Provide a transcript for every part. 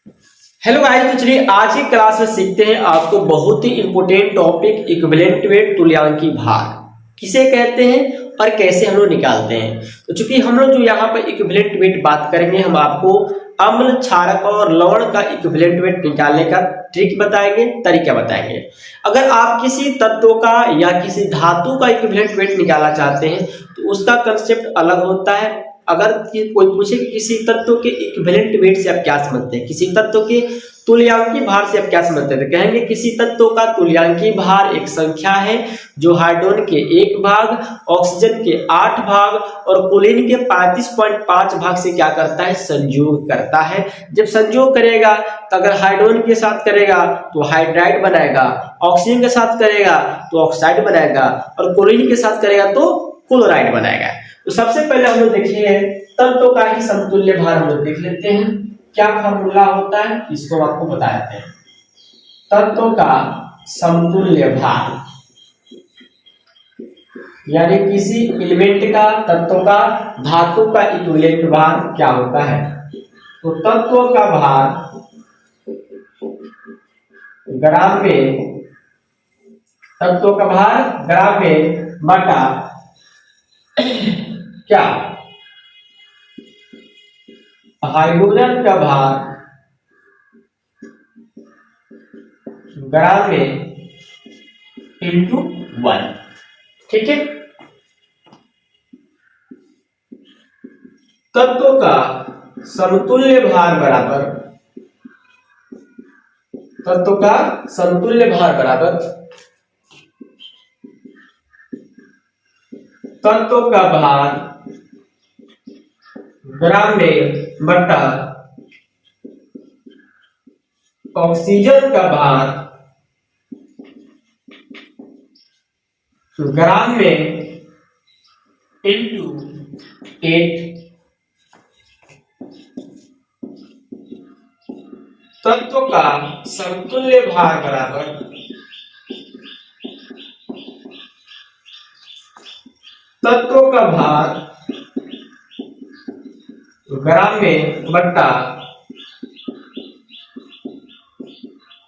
Hello guys, तो चलिए आज की क्लास में सीखते हैं आपको बहुत ही इंपॉर्टेंट टॉपिक इक्विवेलेंट वेट, तुल्यांकी भार किसे कहते हैं और कैसे हम लोग निकालते हैं। तो चूंकि हम लोग जो यहाँ पर इक्विवेलेंट वेट बात करेंगे, हम आपको अम्ल, क्षारक और लवण का इक्विवेलेंट वेट निकालने का ट्रिक बताएंगे, तरीका बताएंगे। अगर आप किसी तत्व का या किसी धातु का इक्विवेलेंट वेट निकालना चाहते हैं तो उसका कंसेप्ट अलग होता है। अगर कोई पूछे कि किसी तत्व के इक्विवेलेंट वेट से आप क्या समझते हैं, किसी तत्व के तुल्यांकी भार से आप क्या समझते हैं, तो कहेंगे किसी तत्व का तुल्यांकी भार एक संख्या है जो हाइड्रोजन के 1 भाग, ऑक्सीजन के 8 भाग और क्लोरीन के 35.5 भाग से क्या करता है, संयोग करता है। जब संयोग करेगा तो अगर हाइड्रोजन के साथ करेगा तो हाइड्राइड बनाएगा, ऑक्सीजन के साथ करेगा तो ऑक्साइड बनाएगा और क्लोरीन के साथ करेगा तो क्लोराइड बनाएगा। तो सबसे पहले हम लोग देखिए तत्व का ही समतुल्य भार हम लोग देख लेते हैं। क्या फॉर्मूला होता है इसको आपको बता देते हैं। तत्व का समतुल्य भार यानी किसी एलिमेंट का, तत्व का, धातु का इक्विवेलेंट भार क्या होता है। तो तत्व का भार ग्राम में, तत्व का भार ग्राम में बटा क्या, हाइड्रोजन का भार ग्राम में इंटू 1। ठीक है। तत्व का समतुल्य भार बराबर, तत्व का समतुल्य भार बराबर तत्व का भार ग्राम में बटा ऑक्सीजन का भार ग्राम में इंटू 8। तत्व का समतुल्य भार बराबर तत्व का भार ग्राम में बटा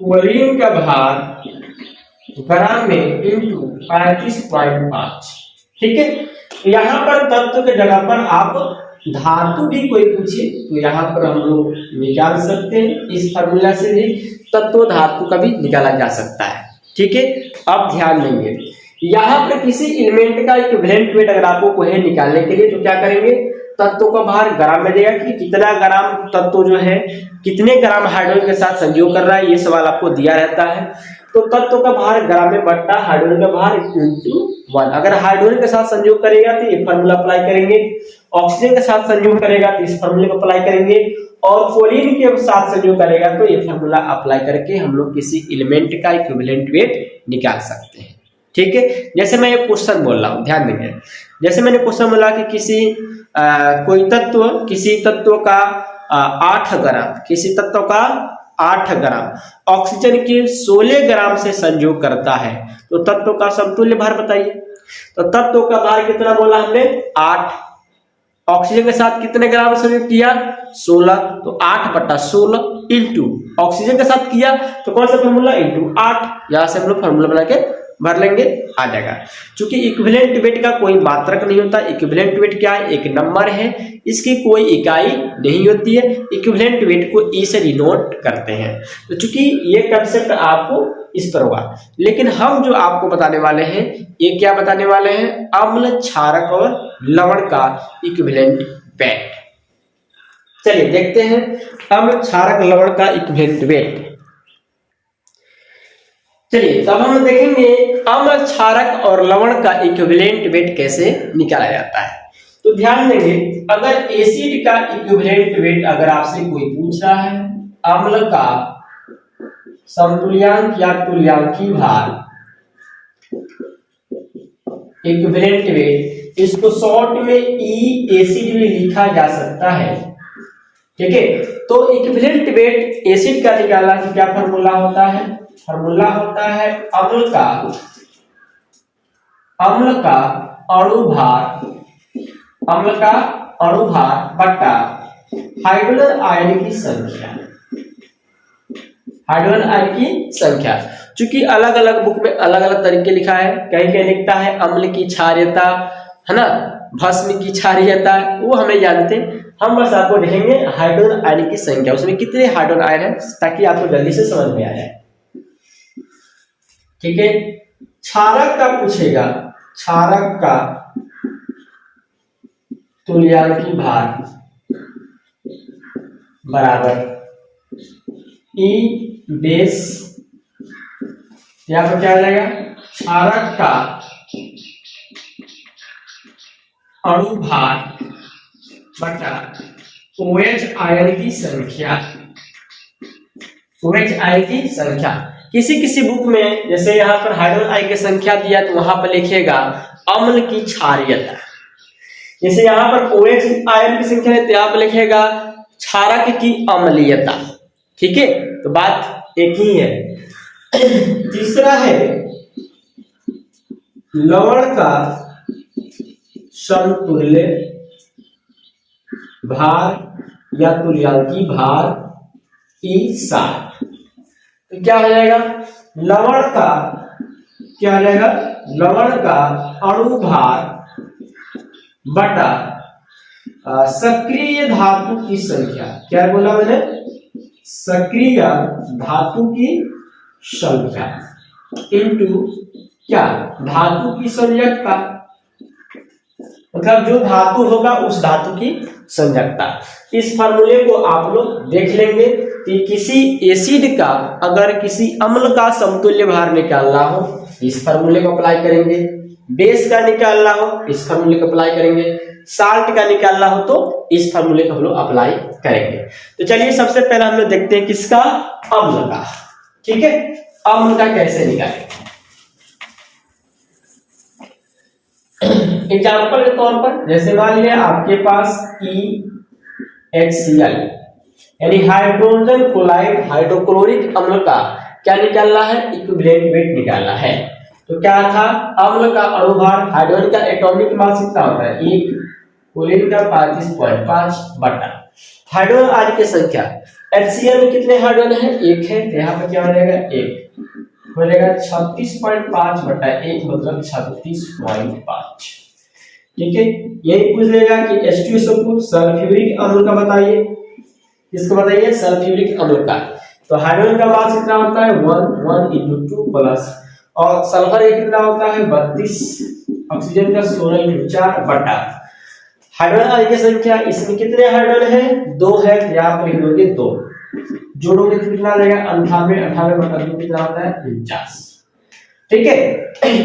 क्लोरीन का भार ग्राम में इंटू 35.5। ठीक है। यहाँ पर तत्व के जगह पर आप धातु भी कोई पूछे तो यहाँ पर हम लोग निकाल सकते हैं। इस फॉर्मूला से भी तत्व धातु का भी निकाला जा सकता है। ठीक है। अब ध्यान देंगे, यहाँ पर किसी एलिमेंट का इक्विवेलेंट वेट अगर आपको कोई निकालने के लिए तो क्या करेंगे, तत्व का भार ग्राम में देगा कि कितना ग्राम तत्व जो है कितने ग्राम हाइड्रोजन के साथ संयोग कर रहा है, ये सवाल आपको दिया रहता है। तो तत्व का भार ग्राम में बट्टा हाइड्रोजन का भार इंटू 1। अगर हाइड्रोजन के साथ संयोग करेगा तो ये फॉर्मूला अप्लाई करेंगे, ऑक्सीजन के साथ संयोग करेगा तो इस फॉर्मूले को अप्लाई करेंगे और क्लोरीन के साथ संयोग करेगा तो ये फॉर्मूला अप्लाई करके हम लोग किसी एलिमेंट का इक्विवेलेंट वेट निकाल सकते हैं। ठीक है। जैसे मैं एक क्वेश्चन बोल रहा हूँ, ध्यान देंगे। जैसे मैंने क्वेश्चन बोला कि किसी कोई तत्व, किसी तत्व का 8 ग्राम, किसी तत्व का 8 ग्राम ऑक्सीजन के 16 ग्राम से संयोग करता है, तो तत्व का समतुल्य भार बताइए। तो तत्व का भार कितना बोला हमने, 8। ऑक्सीजन के साथ कितने ग्राम संयोग किया, 16। तो 8/16 इंटू ऑक्सीजन के साथ किया तो कौन सा फॉर्मूला, इंटू 8। यहां से हम लोग फॉर्मूला बना के भर लेंगे, आ जाएगा। क्योंकि इक्विवेलेंट वेट का कोई मात्रक नहीं होता। इक्विवेलेंट वेट क्या है, एक नंबर है, इसकी कोई इकाई नहीं होती है। इक्विवेलेंट वेट को ई से डिनोट करते हैं। तो चूंकि ये कंसेप्ट आपको इस पर होगा, लेकिन हम जो आपको बताने वाले हैं ये क्या बताने वाले हैं, अम्ल, क्षारक और लवण का इक्विवेलेंट वेट। चलिए देखते हैं अम्ल, क्षारक, लवण का इक्विवेलेंट वेट। चलिए तब हम देखेंगे अम्ल, क्षारक और लवण का इक्विवेलेंट वेट कैसे निकाला जाता है। तो ध्यान देंगे, अगर एसिड का इक्विवेलेंट वेट अगर आपसे कोई पूछ रहा है, अम्ल का समतुल्यांक या तुल्यांकी भार इक्विवेलेंट वेट, इसको शॉर्ट में ई एसिड में लिखा जा सकता है। ठीक है। तो इक्विवेलेंट वेट एसिड का निकालना कि क्या फॉर्मूला होता है, फॉर्मूला होता है अम्ल का अणुभार, अम्ल का अणुभार बटा हाइड्रोजन आयन की संख्या। हाइड्रोजन आयन की संख्या। चूंकि अलग अलग बुक में अलग अलग तरीके लिखा है, कहीं कहीं लिखता है अम्ल की क्षारीयता, है ना, भस्म की क्षारीयता, वो हमें जानते हैं। हम बस आपको देखेंगे हाइड्रोजन आयन की संख्या, उसमें कितने हाइड्रोजन आयन है, ताकि आपको जल्दी से समझ में आ जाए। ठीक है, क्षारक का पूछेगा, क्षारक का तुल्यांकी भार बराबर ई बेस, यहाँ पर क्या आ जाएगा, क्षारक का अणुभार बटा OH आयन की संख्या, OH आयन की संख्या। किसी किसी बुक में जैसे यहाँ पर हाइड्रोजन आयन की संख्या दिया तो वहां पर लिखेगा अम्ल की क्षारीयता, जैसे यहाँ पर OH आयन की संख्या है तो यहाँ पर लिखेगा क्षारक की अम्लीयता। ठीक है, तो बात एक ही है। तीसरा है लवण का समतुल्य भार या तुल्यांकी भार E7। तो क्या हो जाएगा, लवण का क्या हो जाएगा, लवण का अणुभार बटा सक्रिय धातु की संख्या। क्या बोला मैंने, सक्रिय धातु की संख्या इंटू क्या, धातु की संयोजकता, मतलब जो धातु होगा उस धातु की संयोजकता। इस फार्मूले को आप लोग देख लेंगे कि किसी एसिड का अगर किसी अम्ल का समतुल्य भार निकालना हो इस फार्मूले को अप्लाई करेंगे, बेस का निकालना हो इस फार्मूले को अप्लाई करेंगे, साल्ट का निकालना हो तो इस फार्मूले को हम लोग अप्लाई करेंगे। तो चलिए सबसे पहले हम लोग देखते हैं किसका, अम्ल का। ठीक है, अम्ल का कैसे निकालेंगे। एग्जाम्पल के तौर पर जैसे मान लिया आपके पास EHCl यानी हाइड्रोजन क्लोराइड, हाइड्रोक्लोरिक अम्ल का क्या निकालना है, इक्विवेलेंट वेट निकालना है। तो क्या था, अम्ल का अणुभार, हाइड्रोजन का एटॉमिक मास कितना होता है 1, क्लोरीन का 35.5 बटा हाइड्रोजन आयन की संख्या। HCl में कितने हाइड्रोजन है, 1 है, तो यहाँ पर क्या हो जाएगा 1 हो जाएगा 36.5 बटा 1 मतलब 36.5। ठीक है, यही पूछ लेगा कि H2SO4 सल्फ्यूरिक अम्ल का बताइए, इसको बताइए सल्फ्यूरिक अम्ल का। तो हाइड्रोजन का मास कितना होता है 1 × 2 प्लस, और सल्फर का कितना होता है 32, ऑक्सीजन का 16 × 4 बटा हाइड्रोजन आयन की संख्या। इसमें कितने हाइड्रोजन है 2 है, तो यहाँ पर लिखोगे 2, जोड़ोगे तो कितना आ जाएगा 98 बटा 2 कितना होता है 49। ठीक है,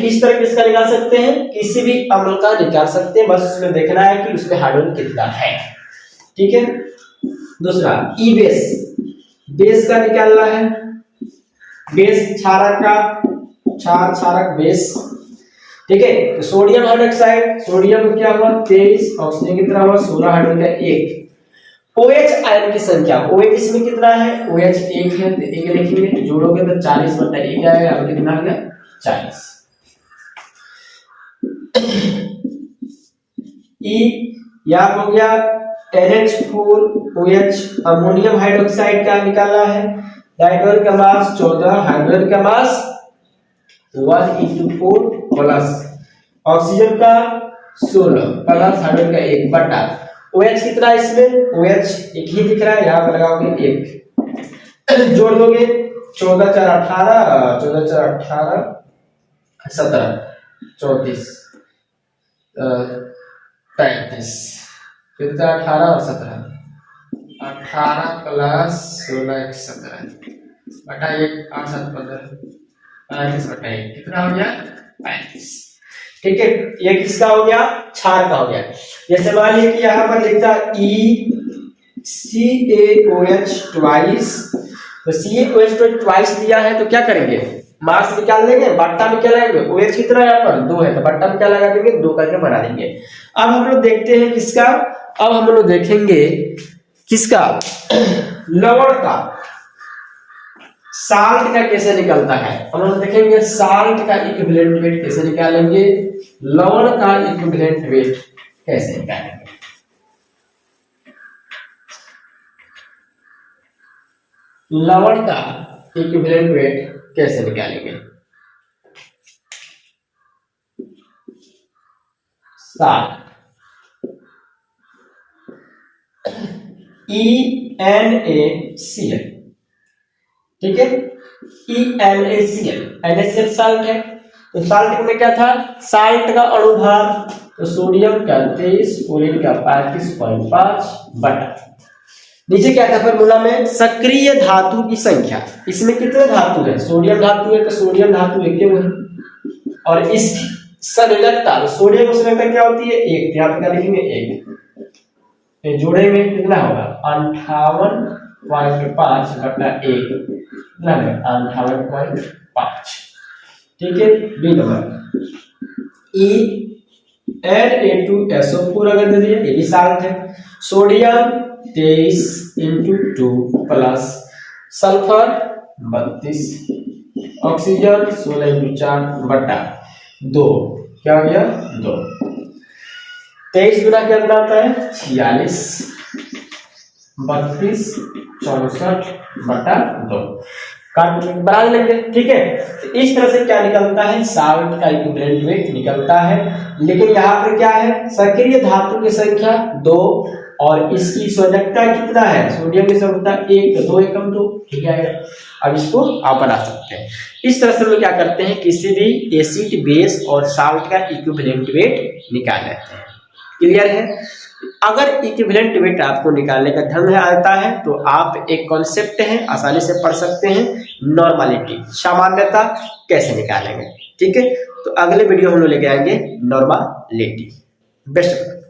इस तरह किसका निकाल सकते हैं, किसी भी अम्ल का निकाल सकते हैं, बस उसमें देखना है कि उसमें हाइड्रोजन कितना है। ठीक है, दूसरा ई बेस, बेस का निकालना है, बेस क्षारक का, क्षारक बेस। ठीक है, तो सोडियम हाइड्रोक्साइड, सोडियम क्या हुआ 23, ऑक्सीजन कितना हुआ 16, हाइड्रोजन का 1। OH आयन की संख्या, OH इसमें कितना है, OH 1 है, तो 1 लिखेंगे, जोड़ोगे तो 40 बटा 1 आएगा, अब कितना आ गया 40। E या हो गया NH4OH, अमोनियम हाइड्रोक्साइड का निकालना है, हाइड्रोजन का मास 14, हाइड्रोजन का मास 1 × 4 प्लस ऑक्सीजन का 16 प्लस हाइड्रोजन का 1 बटा OH कितना है इसमें, OH 1 ही दिख रहा है, यहाँ पर लगाओगे 1, जोड़ दोगे 14 × 4 = 18, 14 × 4 = 18 17 34 35 कितना 18 और 17, 18 प्लस 16 = 17 बटा 1 8 7 15 35 बटा 1 कितना हो गया 35। ठीक है, ये किसका हो गया, क्षार का हो गया। जैसे मान लीजिए कि यहाँ पर लिखता CaOH ट्वाइस, तो CaOH ट्वाइस दिया है तो क्या करेंगे, मास निकाल लेंगे, बट्टा में क्या लगाएंगे, OH कितना यहाँ पर 2 है तो बट्टा में क्या लगा देंगे 2 करके बना देंगे। अब हम लोग देखते हैं किसका, अब हम लोग देखेंगे किसका, लवण का, साल्ट का कैसे निकलता है। हम लोग देखेंगे साल्ट का इक्विवेलेंट वेट कैसे निकालेंगे, लवण का इक्विवेलेंट वेट कैसे निकालेंगे। लवण का इक्विवेलेंट वेट कैसे निकालेंगे। 60 ENaCl, ठीक है, ENaCl, NaCl साल्ट है, तो साल्ट में क्या था, साल्ट का अणुभार, तो सोडियम का 23, क्लोरीन का 35.5 बटा, नीचे क्या था फॉर्मूला में, सक्रिय धातु की संख्या, इसमें कितने धातु है, सोडियम धातु है, तो सोडियम धातु एक है, और इसकी संयोजकता, सोडियम की संयोजकता क्या होती है, 1, यहाँ पे लिखेंगे 1, जोड़े में कितना होगा 58.5 बटा 1, कितना है 58.5, ठीक है। बी नंबर Na2SO4 अगर दे दिया, ये भी साल्ट है, सोडियम 23 × 2 प्लस सल्फर 32, ऑक्सीजन 16 × 4 बटा 2, क्या हो गया 2, 23 गुना कितना आता है 46, 32 64 बटा 2, काट बना लेंगे, ठीक है। तो इस तरह से क्या निकलता है, साल्ट का इक्विवेलेंट वेट निकलता है, लेकिन यहाँ पर क्या है, सक्रिय धातु की संख्या 2 और इसकी संयोजकता कितना है, सोडियम की संयोजकता 1, 2 एकम 2, ठीक है। अब इसको आप बना सकते हैं। इस तरह से हम क्या करते हैं, किसी भी एसिड, बेस और साल्ट का इक्विवेलेंट वेट निकाल लेते हैं। क्लियर है। अगर इक्विवेलेंट वेट आपको निकालने का ढंग आता है तो आप एक कॉन्सेप्ट है आसानी से पढ़ सकते हैं, नॉर्मलिटी, सामान्यता कैसे निकालेंगे, ठीक है। तो अगले वीडियो हम लोग लेके आएंगे नॉर्मलिटी। बेस्ट।